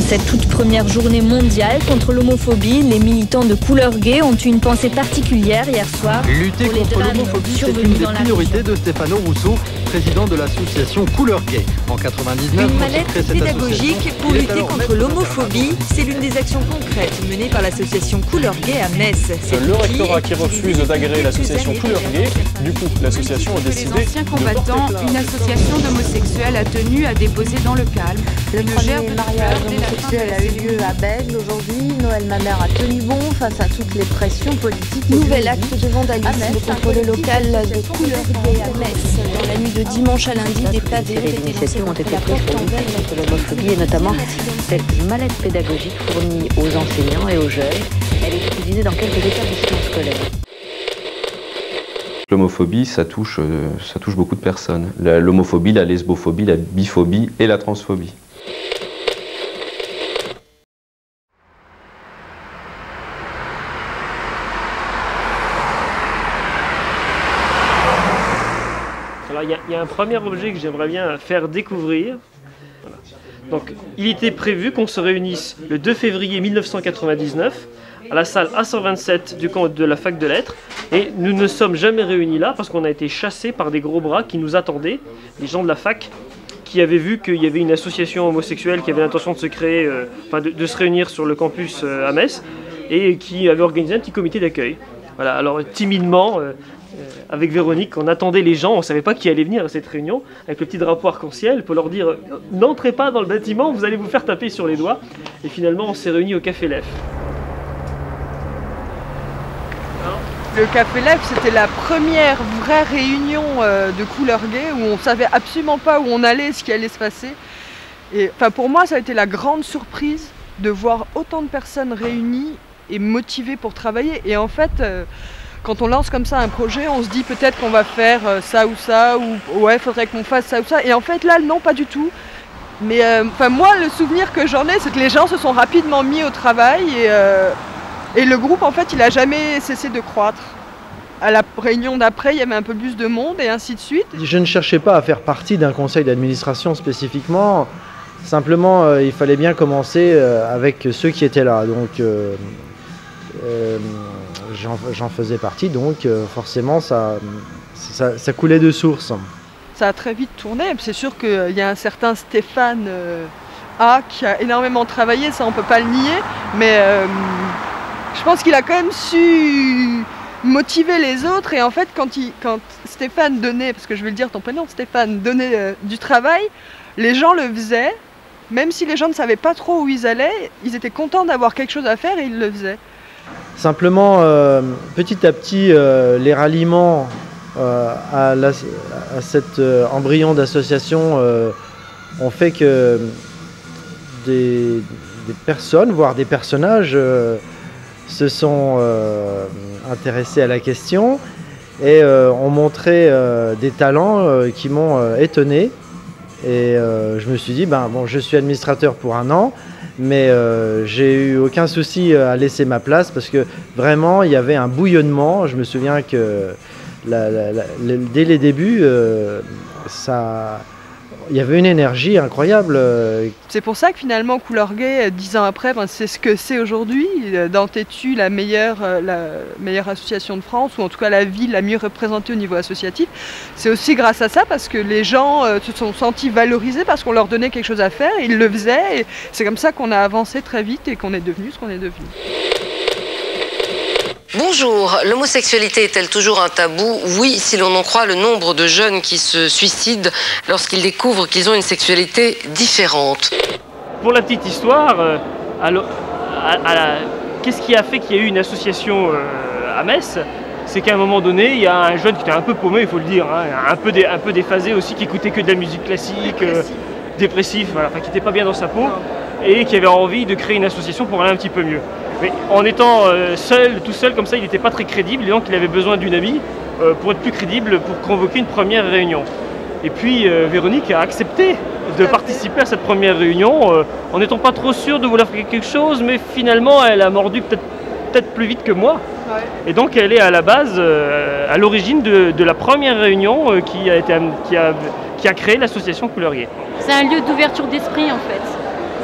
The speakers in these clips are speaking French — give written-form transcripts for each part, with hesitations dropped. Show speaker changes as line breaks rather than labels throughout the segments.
cette toute première journée mondiale contre l'homophobie, les militants de Couleur Gay ont eu une pensée particulière hier soir.
Lutter contre l'homophobie, c'est une des priorités de Stéphano Rousseau, président de l'association Couleur Gay. En 1999,
une mallette pédagogique pour lutter contre l'homophobie, c'est l'une des actions concrètes menées par l'association Couleur Gay à Metz.
Le rectorat qui refuse d'agréer l'association Couleur Gay, du coup l'association a décidé
les anciens combattants, une association d'homosexuels a tenu à déposer dans le calme.
Le premier mariage homosexuel a eu lieu à Bègle aujourd'hui. Noël Mamère a tenu bon face à toutes les pressions politiques.
Nouvel acte de vandalisme contre le local de Couleur Gay à Metz. Dans la nuit de dimanche à lundi, des pavés
ont été prises pour lutter contre l'homophobie et notamment cette mallette pédagogique fournie aux enseignants et aux jeunes. Elle est utilisée dans quelques établissements scolaires.
L'homophobie, ça touche beaucoup de personnes. L'homophobie, la lesbophobie, la biphobie et la transphobie.
Alors il y a un premier objet que j'aimerais bien faire découvrir. Voilà. Donc il était prévu qu'on se réunisse le 2 février 1999 à la salle A127 de la fac de lettres, et nous ne sommes jamais réunis là parce qu'on a été chassés par des gros bras qui nous attendaient, des gens de la fac qui avaient vu qu'il y avait une association homosexuelle qui avait l'intention de se créer, de se réunir sur le campus à Metz, et qui avait organisé un petit comité d'accueil. Voilà, alors timidement, avec Véronique, on attendait les gens, on ne savait pas qui allait venir à cette réunion, avec le petit drapeau arc-en-ciel pour leur dire « N'entrez pas dans le bâtiment, vous allez vous faire taper sur les doigts ». Et finalement, on s'est réunis au Café Lef.
Le Café Lef, c'était la première vraie réunion de Couleur Gay où on savait absolument pas où on allait, ce qui allait se passer. Et pour moi, ça a été la grande surprise de voir autant de personnes réunies et motivées pour travailler. Et en fait, quand on lance comme ça un projet, on se dit peut-être qu'on va faire ça, ou ouais, faudrait qu'on fasse ça ou ça. Et en fait, là, non, pas du tout. Mais moi, le souvenir que j'en ai, c'est que les gens se sont rapidement mis au travail et le groupe, en fait, il n'a jamais cessé de croître. À la réunion d'après, il y avait un peu plus de monde et ainsi de suite.
Je ne cherchais pas à faire partie d'un conseil d'administration spécifiquement. Simplement, il fallait bien commencer avec ceux qui étaient là. Donc, j'en faisais partie, donc forcément, ça coulait de source.
Ça a très vite tourné. C'est sûr qu'il y a un certain Stéphane A qui a énormément travaillé, ça on ne peut pas le nier. Mais je pense qu'il a quand même su motiver les autres. Et en fait, quand Stéphane donnait, parce que je vais le dire ton prénom, Stéphane donnait du travail, les gens le faisaient. Même si les gens ne savaient pas trop où ils allaient, ils étaient contents d'avoir quelque chose à faire et ils le faisaient.
Simplement, petit à petit, les ralliements à cet embryon d'association ont fait que des personnes, voire des personnages, se sont intéressés à la question et ont montré des talents qui m'ont étonné. Et je me suis dit, je suis administrateur pour un an, mais j'ai eu aucun souci à laisser ma place parce que vraiment il y avait un bouillonnement. Je me souviens que dès les débuts, il y avait une énergie incroyable.
C'est pour ça que finalement Couleur Gay, 10 ans après, c'est ce que c'est aujourd'hui. Dans Tétu, la meilleure association de France, ou en tout cas la ville la mieux représentée au niveau associatif. C'est aussi grâce à ça, parce que les gens se sont sentis valorisés, parce qu'on leur donnait quelque chose à faire, et ils le faisaient. Et c'est comme ça qu'on a avancé très vite et qu'on est devenu ce qu'on est devenu.
Bonjour, l'homosexualité est-elle toujours un tabou? Oui, si l'on en croit le nombre de jeunes qui se suicident lorsqu'ils découvrent qu'ils ont une sexualité différente.
Pour la petite histoire, qu'est-ce qui a fait qu'il y a eu une association à Metz? C'est qu'à un moment donné, il y a un jeune qui était un peu paumé, il faut le dire, un peu déphasé aussi, qui écoutait que de la musique classique, dépressif, voilà, qui n'était pas bien dans sa peau, et qui avait envie de créer une association pour aller un petit peu mieux. Mais en étant tout seul comme ça, il n'était pas très crédible, et donc il avait besoin d'une amie pour être plus crédible, pour convoquer une première réunion. Et puis Véronique a accepté de participer à cette première réunion, en n'étant pas trop sûre de vouloir faire quelque chose, mais finalement elle a mordu peut-être plus vite que moi. Ouais. Et donc elle est à la base, à l'origine de la première réunion qui a créé l'association Couleur Gay.
C'est un lieu d'ouverture d'esprit en fait.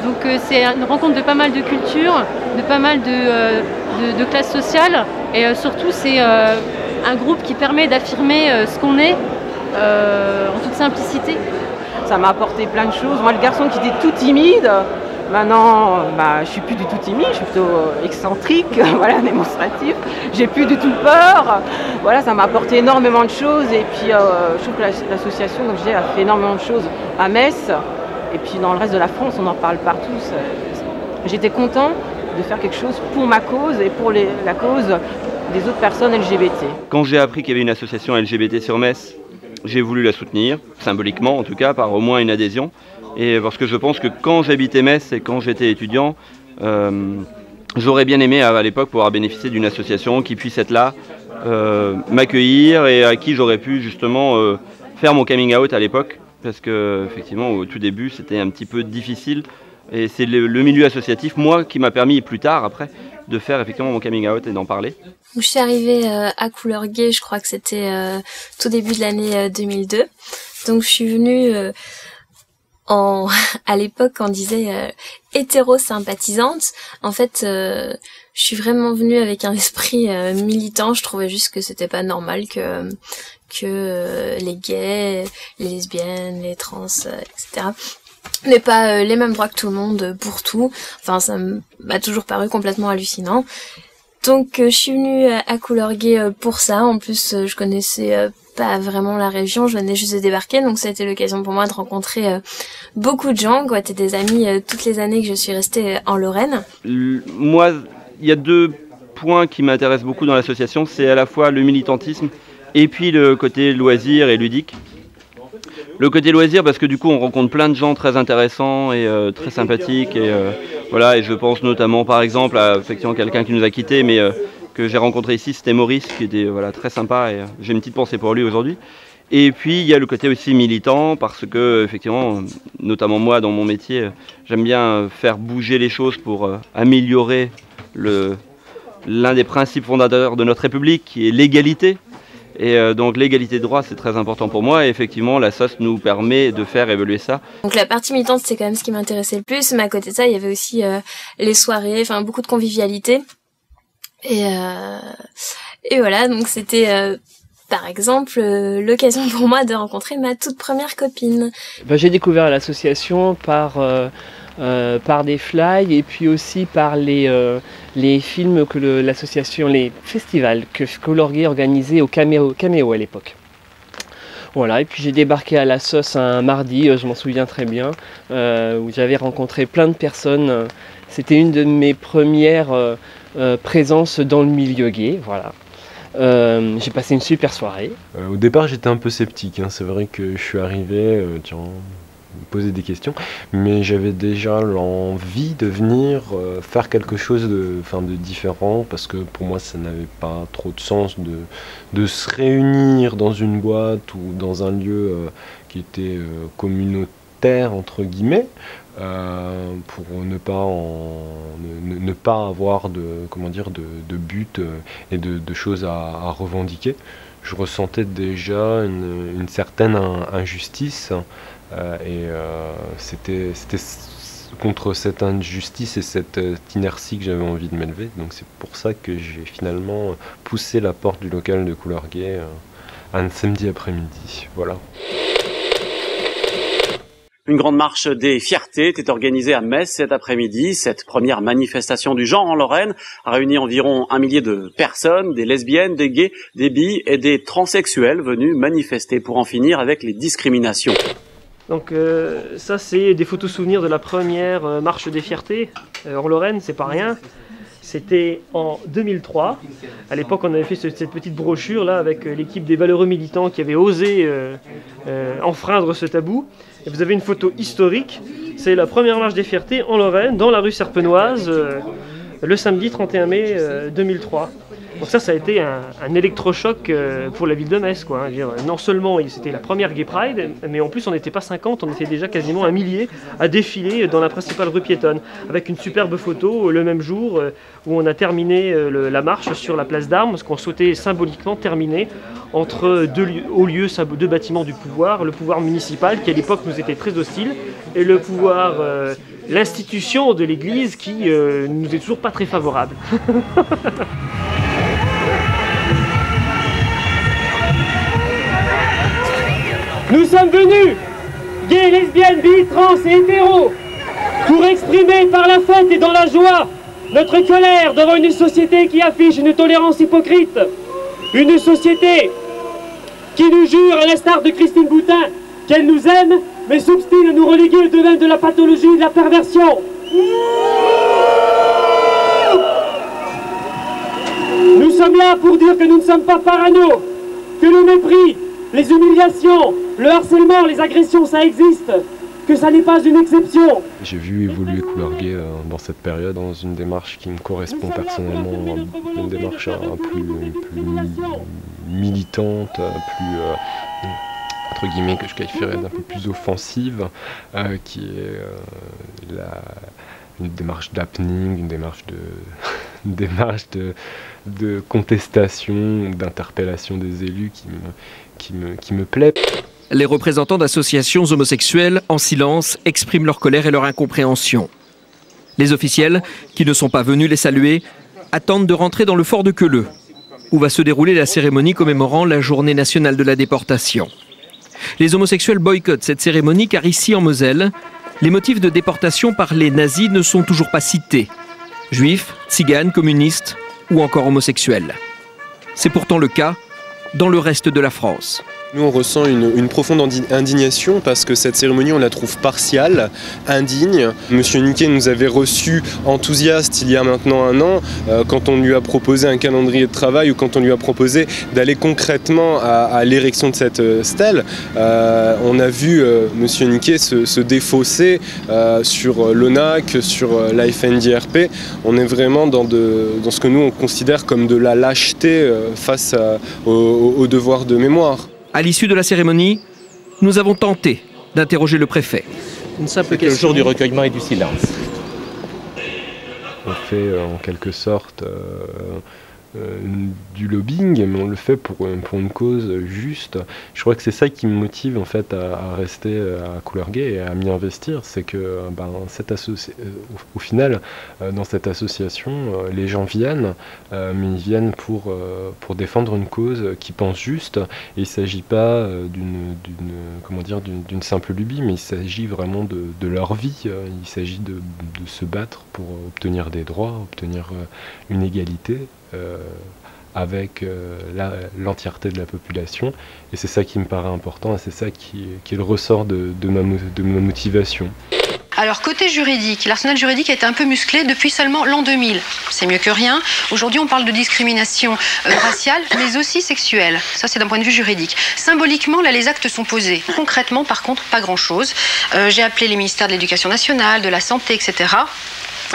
Donc c'est une rencontre de pas mal de cultures, de pas mal de classes sociales et surtout c'est un groupe qui permet d'affirmer ce qu'on est en toute simplicité.
Ça m'a apporté plein de choses. Moi, le garçon qui était tout timide, maintenant, je suis plus du tout timide, je suis plutôt excentrique, voilà, démonstratif. J'ai plus du tout peur. Voilà, ça m'a apporté énormément de choses. Et puis, je trouve que l'association, comme je disais, a fait énormément de choses à Metz. Et puis, dans le reste de la France, on en parle partout. J'étais content de faire quelque chose pour ma cause et pour la cause des autres personnes LGBT.
Quand j'ai appris qu'il y avait une association LGBT sur Metz, j'ai voulu la soutenir, symboliquement en tout cas, par au moins une adhésion. Et parce que je pense que quand j'habitais Metz et quand j'étais étudiant, j'aurais bien aimé à l'époque pouvoir bénéficier d'une association qui puisse être là, m'accueillir et à qui j'aurais pu justement faire mon coming out à l'époque. Parce que effectivement au tout début c'était un petit peu difficile. Et c'est le milieu associatif, moi, qui m'a permis plus tard, après, de faire effectivement mon coming out et d'en parler.
Je suis arrivée à Couleur Gay, je crois que c'était tout début de l'année 2002. Donc je suis venue à l'époque on disait hétéro-sympathisante. En fait, je suis vraiment venue avec un esprit militant. Je trouvais juste que c'était pas normal que les gays, les lesbiennes, les trans, etc. n'aient pas les mêmes droits que tout le monde pour tout. Enfin, ça m'a toujours paru complètement hallucinant. Donc je suis venue à Couleur Gay pour ça. En plus, je connaissais pas vraiment la région, je venais juste de débarquer, donc ça a été l'occasion pour moi de rencontrer beaucoup de gens, quoi. T'es des amis toutes les années que je suis restée en Lorraine.
Moi, il y a 2 points qui m'intéressent beaucoup dans l'association, c'est à la fois le militantisme et puis le côté loisir et ludique. Le côté loisir parce que du coup on rencontre plein de gens très intéressants et très sympathiques et voilà, et je pense notamment par exemple à effectivement quelqu'un qui nous a quittés mais que j'ai rencontré ici, c'était Maurice qui était voilà, très sympa et j'ai une petite pensée pour lui aujourd'hui. Et puis il y a le côté aussi militant parce que effectivement, notamment moi dans mon métier, j'aime bien faire bouger les choses pour améliorer l'un des principes fondateurs de notre République qui est l'égalité. Et donc l'égalité de droit c'est très important pour moi et effectivement la SOS nous permet de faire évoluer ça.
Donc la partie militante c'est quand même ce qui m'intéressait le plus, mais à côté de ça il y avait aussi les soirées, enfin beaucoup de convivialité. Et voilà, donc c'était par exemple l'occasion pour moi de rencontrer ma toute première copine.
J'ai découvert l'association par des flyers et puis aussi par les films que l'association, les festivals que Couleur Gay organisait au Caméo à l'époque. Voilà, et puis j'ai débarqué à la SOS un mardi, je m'en souviens très bien, où j'avais rencontré plein de personnes. C'était une de mes premières présences dans le milieu gay, voilà. J'ai passé une super soirée.
Au départ j'étais un peu sceptique, hein. C'est vrai que je suis arrivé, me poser des questions, mais j'avais déjà l'envie de venir faire quelque chose de différent, parce que pour moi ça n'avait pas trop de sens de se réunir dans une boîte ou dans un lieu qui était communautaire entre guillemets, pour ne pas avoir de but et de choses à revendiquer. Je ressentais déjà une certaine injustice. C'était contre cette injustice et cette inertie que j'avais envie de m'élever. Donc c'est pour ça que j'ai finalement poussé la porte du local de Couleur Gay un samedi après-midi. Voilà.
Une grande marche des fiertés était organisée à Metz cet après-midi. Cette première manifestation du genre en Lorraine a réuni environ 1 millier de personnes, des lesbiennes, des gays, des bi et des transsexuels venus manifester pour en finir avec les discriminations.
Donc ça c'est des photos souvenirs de la première marche des fiertés en Lorraine, c'est pas rien. C'était en 2003. À l'époque on avait fait cette petite brochure là avec l'équipe des valeureux militants qui avaient osé enfreindre ce tabou. Et vous avez une photo historique, c'est la première marche des fiertés en Lorraine, dans la rue Serpenoise, le samedi 31 mai 2003. Donc ça a été un électrochoc pour la ville de Metz, quoi. Non seulement c'était la première Gay Pride, mais en plus on n'était pas 50, on était déjà quasiment 1 millier à défiler dans la principale rue piétonne, avec une superbe photo le même jour où on a terminé la marche sur la place d'Armes, parce qu'on souhaitait symboliquement terminer entre deux bâtiments du pouvoir, le pouvoir municipal qui à l'époque nous était très hostile, et le pouvoir, l'institution de l'église qui nous est toujours pas très favorable.
Nous sommes venus, gays, lesbiennes, bi, trans et hétéros, pour exprimer par la fête et dans la joie notre colère devant une société qui affiche une tolérance hypocrite, une société qui nous jure, à l'instar de Christine Boutin, qu'elle nous aime, mais s'obstine à nous reléguer au domaine de la pathologie et de la perversion. Nous sommes là pour dire que nous ne sommes pas parano, que le mépris, les humiliations, le harcèlement, les agressions, ça existe, que ça n'est pas une exception.
J'ai vu évoluer Couleur Gay dans cette période, dans une démarche qui me correspond personnellement, une démarche plus militante, plus entre guillemets, que je qualifierais d'un peu plus offensive, qui est une démarche d'happening, une démarche de contestation, d'interpellation des élus qui me plaît.
Les représentants d'associations homosexuelles, en silence, expriment leur colère et leur incompréhension. Les officiels, qui ne sont pas venus les saluer, attendent de rentrer dans le fort de Queuleux, où va se dérouler la cérémonie commémorant la journée nationale de la déportation. Les homosexuels boycottent cette cérémonie car ici en Moselle, les motifs de déportation par les nazis ne sont toujours pas cités. Juifs, tziganes, communistes ou encore homosexuels. C'est pourtant le cas dans le reste de la France.
Nous, on ressent une profonde indignation parce que cette cérémonie, on la trouve partiale, indigne. Monsieur Niquet nous avait reçus enthousiastes il y a maintenant 1 an, quand on lui a proposé un calendrier de travail ou quand on lui a proposé d'aller concrètement à l'érection de cette stèle. On a vu Monsieur Niquet se défausser sur l'ONAC, sur la FNDRP. On est vraiment dans ce que nous, on considère comme de la lâcheté face au devoir de mémoire.
À l'issue de la cérémonie, nous avons tenté d'interroger le préfet.
Une simple question.
Le jour du recueillement et du silence.
On fait en quelque sorte du lobbying, mais on le fait pour une cause juste. Je crois que c'est ça qui me motive en fait à rester à Couleur Gay et à m'y investir, c'est que au final, dans cette association, les gens viennent, mais ils viennent pour défendre une cause qu'ils pensent juste. Et il ne s'agit pas d'une simple lubie, mais il s'agit vraiment de leur vie. Il s'agit de se battre pour obtenir des droits, obtenir une égalité. Avec l'entièreté de la population, et c'est ça qui me paraît important et c'est ça qui est le ressort de ma motivation.
Alors côté juridique, l'arsenal juridique a été un peu musclé depuis seulement l'an 2000. C'est mieux que rien. Aujourd'hui on parle de discrimination raciale mais aussi sexuelle. Ça c'est d'un point de vue juridique. Symboliquement là les actes sont posés. Concrètement par contre pas grand chose. J'ai appelé les ministères de l'Éducation nationale, de la Santé, etc.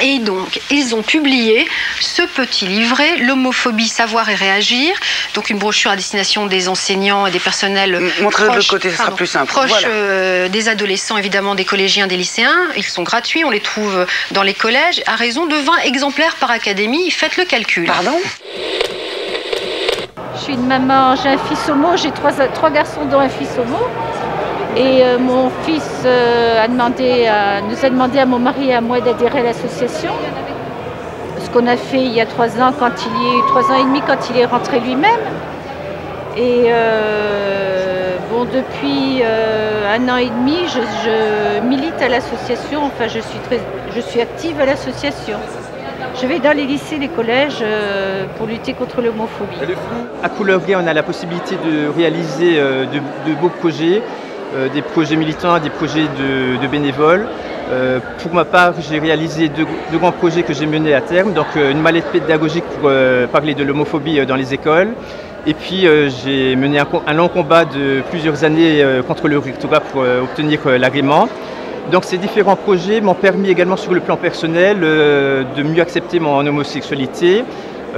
Et donc, ils ont publié ce petit livret, L'homophobie, savoir et réagir. Donc, une brochure à destination des enseignants et des personnels
Montrez-le de l'autre côté, ce sera plus simple.
Proches
voilà.
Des adolescents, évidemment, des collégiens, des lycéens. Ils sont gratuits, on les trouve dans les collèges. À raison de 20 exemplaires par académie, faites le calcul.
Pardon ?
Je suis une maman, j'ai un fils homo, j'ai trois garçons dont un fils homo. Et mon fils nous a demandé à mon mari et à moi d'adhérer à l'association. Ce qu'on a fait il y a 3 ans, 3 ans et demi, quand il est rentré lui-même. Et depuis 1 an et demi, je milite à l'association, enfin je suis active à l'association. Je vais dans les lycées, les collèges pour lutter contre l'homophobie.
À Couleur Gay, on a la possibilité de réaliser de beaux projets. Des projets militants, des projets de bénévoles. Pour ma part, j'ai réalisé deux grands projets que j'ai menés à terme. Donc une mallette pédagogique pour parler de l'homophobie dans les écoles. Et puis j'ai mené un long combat de plusieurs années contre le rectorat pour obtenir l'agrément. Donc ces différents projets m'ont permis également sur le plan personnel de mieux accepter mon homosexualité,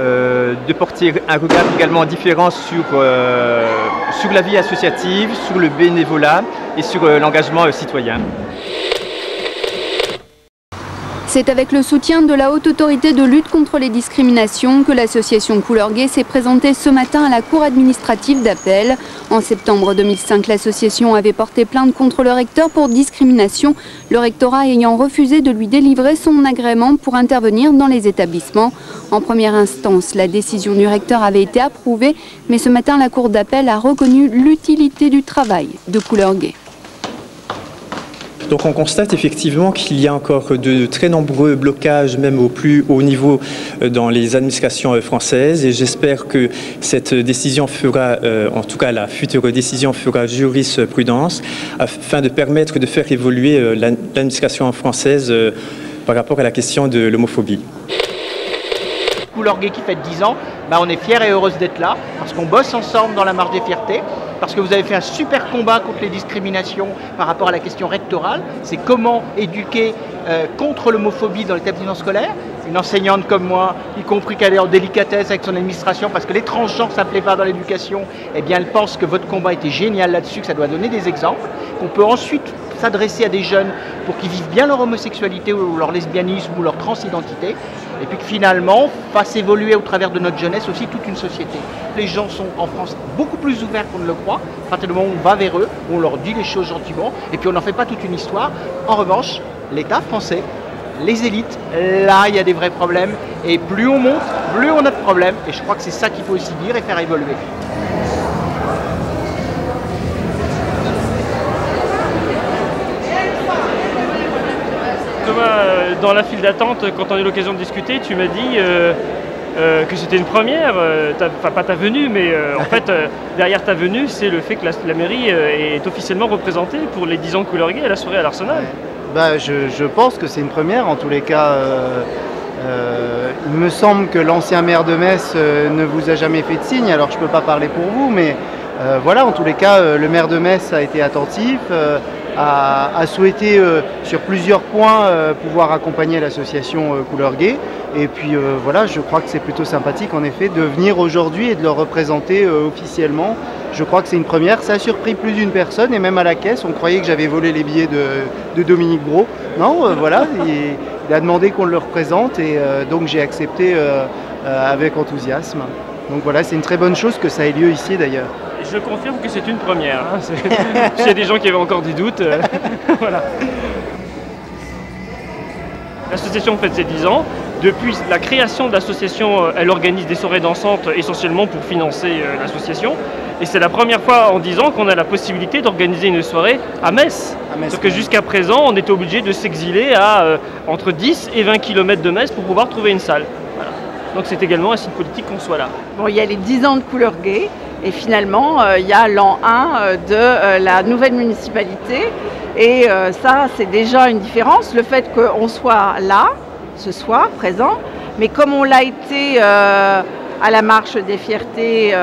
de porter un regard également différent sur la vie associative, sur le bénévolat et sur l'engagement citoyen.
C'est avec le soutien de la Haute Autorité de lutte contre les discriminations que l'association Couleur Gay s'est présentée ce matin à la Cour administrative d'appel. En septembre 2005, l'association avait porté plainte contre le recteur pour discrimination, le rectorat ayant refusé de lui délivrer son agrément pour intervenir dans les établissements. En première instance, la décision du recteur avait été approuvée, mais ce matin, la Cour d'appel a reconnu l'utilité du travail de Couleur Gay.
Donc on constate effectivement qu'il y a encore de très nombreux blocages, même au plus haut niveau dans les administrations françaises, et j'espère que cette décision fera, en tout cas la future décision fera jurisprudence, afin de permettre de faire évoluer l'administration française par rapport à la question de l'homophobie.
Couleur Gay qui fête 10 ans, on est fiers et heureuses d'être là, parce qu'on bosse ensemble dans la marche des fiertés, parce que vous avez fait un super combat contre les discriminations par rapport à la question rectorale. C'est comment éduquer contre l'homophobie dans l'établissement scolaire. Une enseignante comme moi, y compris qu'elle est en délicatesse avec son administration, parce que les transgenres, ça ne plaît pas dans l'éducation, eh bien elle pense que votre combat était génial là-dessus, que ça doit donner des exemples, qu'on peut ensuite s'adresser à des jeunes pour qu'ils vivent bien leur homosexualité ou leur lesbianisme ou leur transidentité, et puis que finalement fasse évoluer au travers de notre jeunesse aussi toute une société. Les gens sont en France beaucoup plus ouverts qu'on ne le croit, à partir du moment où on va vers eux, où on leur dit les choses gentiment, et puis on n'en fait pas toute une histoire. En revanche, l'État français, les élites, là il y a des vrais problèmes, et plus on monte, plus on a de problèmes, et je crois que c'est ça qu'il faut aussi dire et faire évoluer.
Thomas, dans la file d'attente, quand on a eu l'occasion de discuter, tu m'as dit que c'était une première, enfin pas ta venue, mais en fait derrière ta venue, c'est le fait que la mairie est officiellement représentée pour les 10 ans de Couleur Gay à la soirée à l'Arsenal.
Je pense que c'est une première, en tous les cas. Il me semble que l'ancien maire de Metz ne vous a jamais fait de signe, alors je ne peux pas parler pour vous, mais voilà, en tous les cas, le maire de Metz a été attentif, a souhaité sur plusieurs points pouvoir accompagner l'association Couleur Gay. Et puis voilà, je crois que c'est plutôt sympathique en effet de venir aujourd'hui et de le représenter officiellement. Je crois que c'est une première, ça a surpris plus d'une personne et même à la caisse, on croyait que j'avais volé les billets de Dominique Brault. Non, voilà, il a demandé qu'on le représente et donc j'ai accepté avec enthousiasme. Donc voilà, c'est une très bonne chose que ça ait lieu ici d'ailleurs.
Je confirme que c'est une première. Hein. S'il y a des gens qui avaient encore des doutes, voilà. L'association fête ses 10 ans. Depuis la création de l'association, elle organise des soirées dansantes essentiellement pour financer l'association. Et c'est la première fois en 10 ans qu'on a la possibilité d'organiser une soirée à Metz. Parce que jusqu'à présent, on était obligé de s'exiler à entre 10 et 20 km de Metz pour pouvoir trouver une salle. Voilà. Donc c'est également un signe politique qu'on soit là.
Bon, il y a les 10 ans de Couleur Gay. Et finalement, il y a l'an 1 de la nouvelle municipalité. Et ça, c'est déjà une différence. Le fait qu'on soit là, ce soir, présent, mais comme on l'a été à la marche des fiertés,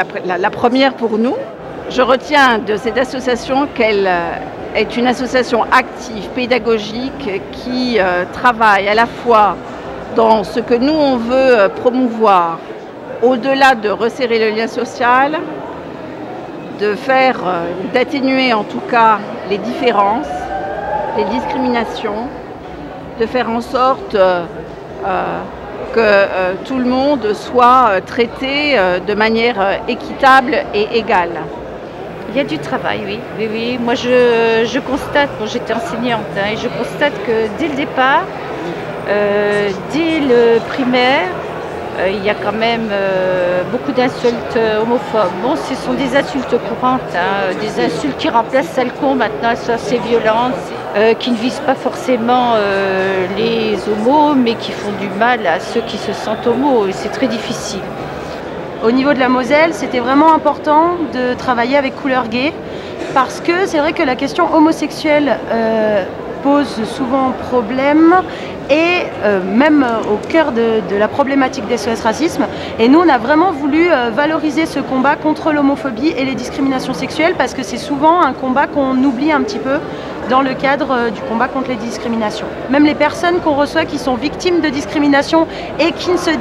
la première pour nous, je retiens de cette association qu'elle est une association active, pédagogique, qui travaille à la fois dans ce que nous, on veut promouvoir, au-delà de resserrer le lien social, d'atténuer en tout cas les différences, les discriminations, de faire en sorte que tout le monde soit traité de manière équitable et égale. Il y a du travail, oui. Oui. Moi, je constate, j'étais enseignante, et je constate que dès le départ, dès le primaire, il y a quand même beaucoup d'insultes homophobes. Bon, ce sont des insultes courantes, des insultes qui remplacent celles qu'on maintenant, elles sont assez violentes, qui ne visent pas forcément les homos, mais qui font du mal à ceux qui se sentent homos, et c'est très difficile.
Au niveau de la Moselle, c'était vraiment important de travailler avec Couleur Gay, parce que c'est vrai que la question homosexuelle pose souvent problème, et même au cœur de la problématique des SOS Racisme. Et nous, on a vraiment voulu valoriser ce combat contre l'homophobie et les discriminations sexuelles, parce que c'est souvent un combat qu'on oublie un petit peu dans le cadre du combat contre les discriminations. Même les personnes qu'on reçoit qui sont victimes de discrimination et qui se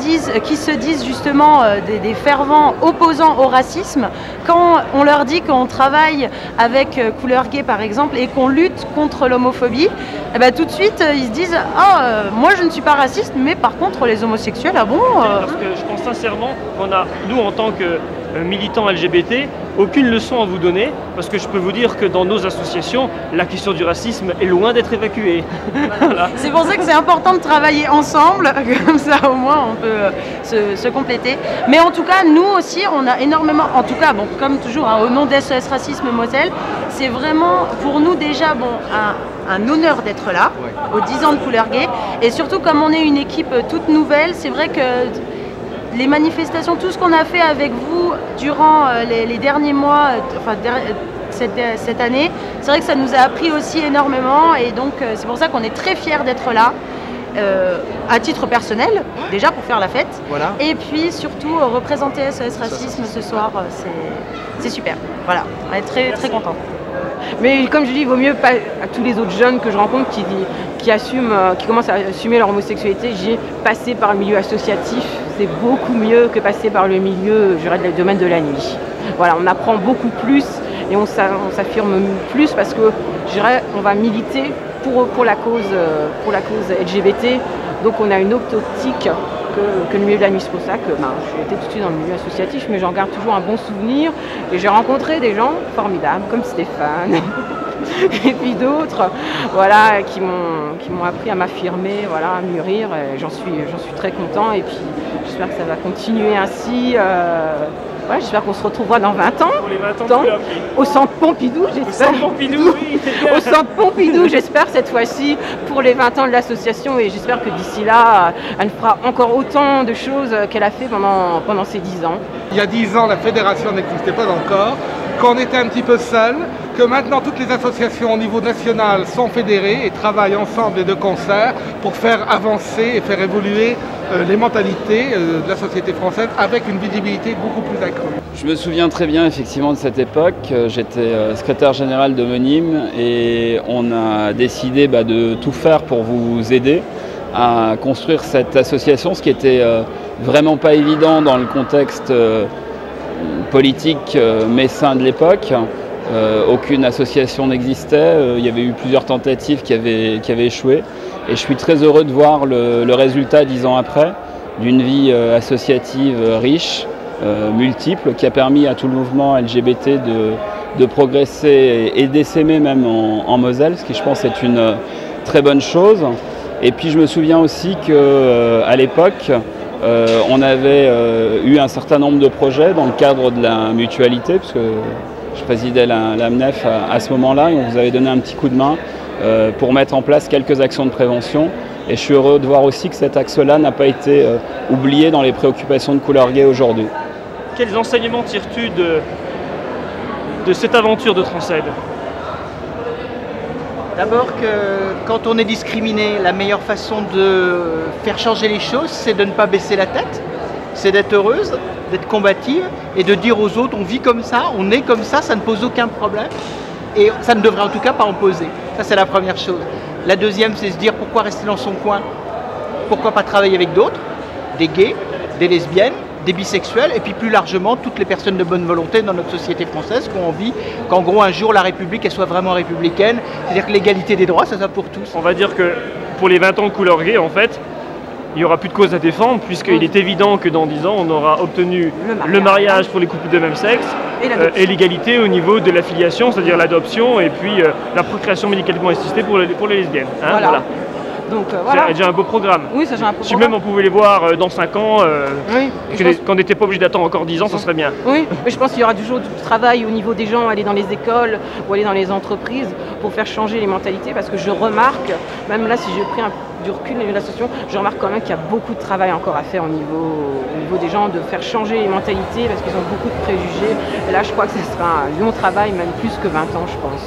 disent justement des fervents opposants au racisme, quand on leur dit qu'on travaille avec Couleur Gay par exemple et qu'on lutte contre l'homophobie, eh ben, tout de suite ils se disent « Ah, moi je ne suis pas raciste, mais par contre les homosexuels, ah bon ?»
Parce que je pense sincèrement qu'on a, nous en tant que militants LGBT, aucune leçon à vous donner, parce que je peux vous dire que dans nos associations, la question du racisme est loin d'être évacuée. Voilà.
C'est pour ça que c'est important de travailler ensemble, comme ça au moins on peut se compléter. Mais en tout cas, nous aussi, on a énormément, en tout cas, bon, comme toujours, hein, au nom d'SOS Racisme Moselle, c'est vraiment pour nous déjà bon, un honneur d'être là, aux 10 ans de Couleur Gay, et surtout comme on est une équipe toute nouvelle, c'est vrai que les manifestations, tout ce qu'on a fait avec vous durant les derniers mois, cette année, c'est vrai que ça nous a appris aussi énormément et donc c'est pour ça qu'on est très fiers d'être là, à titre personnel, déjà pour faire la fête, voilà. Et puis surtout représenter SOS Racisme ce soir, c'est super, voilà, on est très, très contents.
Mais comme je dis, il vaut mieux pas à tous les autres jeunes que je rencontre qui commencent à assumer leur homosexualité, j'ai passé par le milieu associatif, c'est beaucoup mieux que passer par le milieu, je dirais, le domaine de la nuit. Voilà, on apprend beaucoup plus et on s'affirme plus parce que, je dirais, on va militer pour la cause LGBT, donc on a une autre optique que le milieu de la nuit. C'est pour ça que je suis été tout de suite dans le milieu associatif, mais j'en garde toujours un bon souvenir. Et j'ai rencontré des gens formidables, comme Stéphane, et puis d'autres, voilà, qui m'ont appris à m'affirmer, voilà, à mûrir. J'en suis très content, et puis j'espère que ça va continuer ainsi. Ouais, j'espère qu'on se retrouvera dans 20 ans,
pour les 20 ans
au centre Pompidou, j'espère.
Au centre Pompidou, oui.
Au centre Pompidou, j'espère cette fois-ci pour les 20 ans de l'association, et j'espère que d'ici là, elle fera encore autant de choses qu'elle a fait pendant ces 10 ans.
Il y a 10 ans, la fédération n'existait pas encore, qu'on était un petit peu seul, que maintenant toutes les associations au niveau national sont fédérées et travaillent ensemble et de concert pour faire avancer et faire évoluer les mentalités de la société française avec une visibilité beaucoup plus accrue.
Je me souviens très bien effectivement de cette époque. J'étais secrétaire général d'Homonyme et on a décidé de tout faire pour vous aider à construire cette association, ce qui était vraiment pas évident dans le contexte politique messin de l'époque. Aucune association n'existait, il y avait eu plusieurs tentatives qui avaient échoué. Et je suis très heureux de voir le résultat 10 ans après, d'une vie associative riche, multiple, qui a permis à tout le mouvement LGBT de progresser et d'essaimer même en Moselle, ce qui je pense est une très bonne chose. Et puis je me souviens aussi qu'à l'époque, on avait eu un certain nombre de projets dans le cadre de la mutualité, parce que je présidais la MNEF à ce moment-là, et on vous avait donné un petit coup de main pour mettre en place quelques actions de prévention. Et je suis heureux de voir aussi que cet axe-là n'a pas été oublié dans les préoccupations de Couleur Gay aujourd'hui.
Quels enseignements tires-tu de cette aventure de Transaide?
D'abord que quand on est discriminé, la meilleure façon de faire changer les choses, c'est de ne pas baisser la tête, c'est d'être heureuse, d'être combative et de dire aux autres on vit comme ça, on est comme ça ne pose aucun problème et ça ne devrait en tout cas pas en poser. Ça c'est la première chose. La deuxième c'est se dire pourquoi rester dans son coin, pourquoi pas travailler avec d'autres, des gays, des lesbiennes, des bisexuels et puis plus largement toutes les personnes de bonne volonté dans notre société française qui ont envie qu'en gros un jour la République elle soit vraiment républicaine, c'est-à-dire que l'égalité des droits ça soit pour tous.
On va dire que pour les 20 ans de Couleur Gay en fait, il n'y aura plus de cause à défendre puisqu'il est évident que dans 10 ans, on aura obtenu le mariage pour les couples de même sexe et l'égalité au niveau de l'affiliation, c'est-à-dire l'adoption et puis la procréation médicalement assistée pour les lesbiennes. Hein, voilà.
Donc, voilà.
C'est déjà un beau programme.
Oui, ça j'ai un beau
Si même on pouvait les voir dans 5 ans,
oui,
qu'on n'était pas obligé d'attendre encore 10 ans, ça serait bien.
Oui, mais je pense qu'il y aura toujours du travail au niveau des gens, aller dans les écoles ou aller dans les entreprises pour faire changer les mentalités parce que je remarque, même là si j'ai pris du recul de l'association, je remarque quand même qu'il y a beaucoup de travail encore à faire au niveau des gens, de faire changer les mentalités parce qu'ils ont beaucoup de préjugés. Et là je crois que ce sera un long travail, même plus que 20 ans je pense.